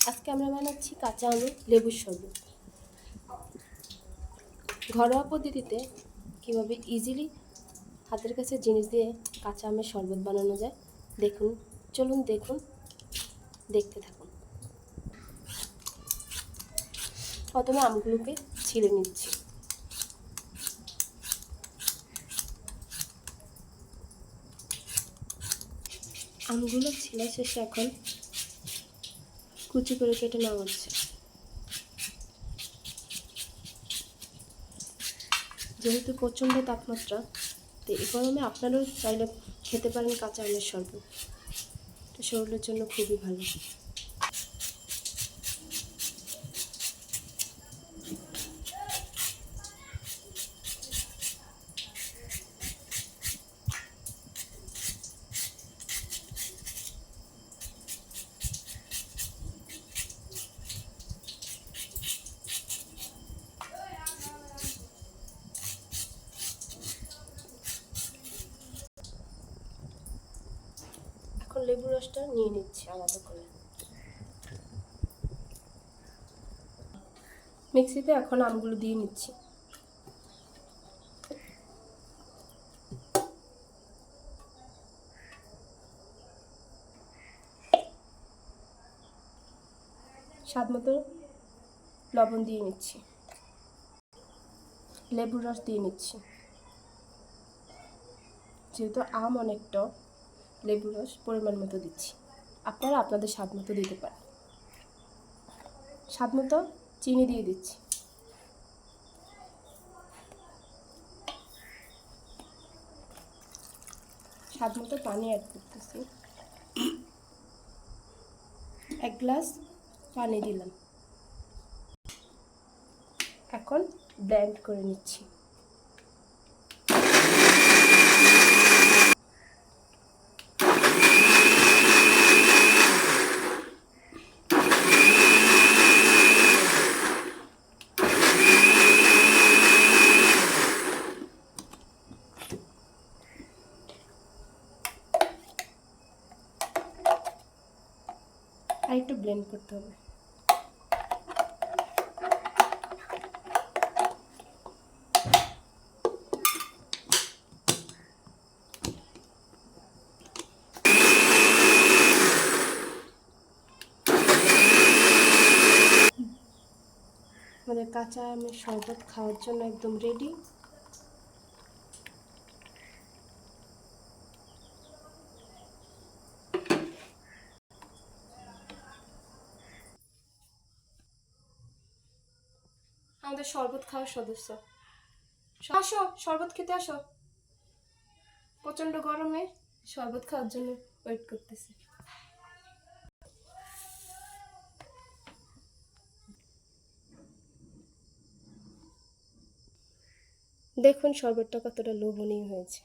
আজকে আমরা বানাচ্ছি কাঁচা আমের লেবুর শরবত। ঘরোয়া পদ্ধতিতে কীভাবে ইজিলি হাতের কাছে জিনিস দিয়ে কাঁচা আমের শরবত বানানো যায় চলুন দেখুন, দেখতে থাকুন। প্রথমে আমগুলোকে ছিলে নিচ্ছি। আমগুলো ছিলা শেষে এখন কুচি করে কেটে নেওয়া হচ্ছে। যেহেতু প্রচণ্ড তাপমাত্রা, তো এই গরমে আপনারাও চাইলে খেতে পারেন কাঁচা আমের শরবত। এটা শরীরের জন্য খুবই ভালো। এখন লেবুর রসটা নিয়ে নিচ্ছি আলাদা করে। মিক্সিতে এখন আমগুলো দিয়ে নিচ্ছি। স্বাদ মতো লবণ দিয়ে নিচ্ছি, লেবুর রস দিয়ে নিচ্ছি। যেহেতু আম অনেক টক, লেবুর রস পরিমাণ মতো দিচ্ছি। আপনারা আপনাদের স্বাদ মতো দিতে পারেন। স্বাদ মতো চিনি দিয়ে দিচ্ছি। স্বাদ মতো পানি অ্যাড করতেছি। 1 গ্লাস পানি দিলাম। এখন ব্লেন্ড করে নিচ্ছি। আর একটু ব্লেন্ড করতে হবে। আমাদের কাঁচা আমের শরবত খাওয়ার জন্য একদম রেডি। আমাদের শরবত খাওয়ার সদস্য, আসো শরবত খেতে আসো। প্রচণ্ড গরমে শরবত খাওয়ার জন্য ওয়েট করতেছে। দেখুন শরবতটা কতটা লোভনীয় হয়েছে।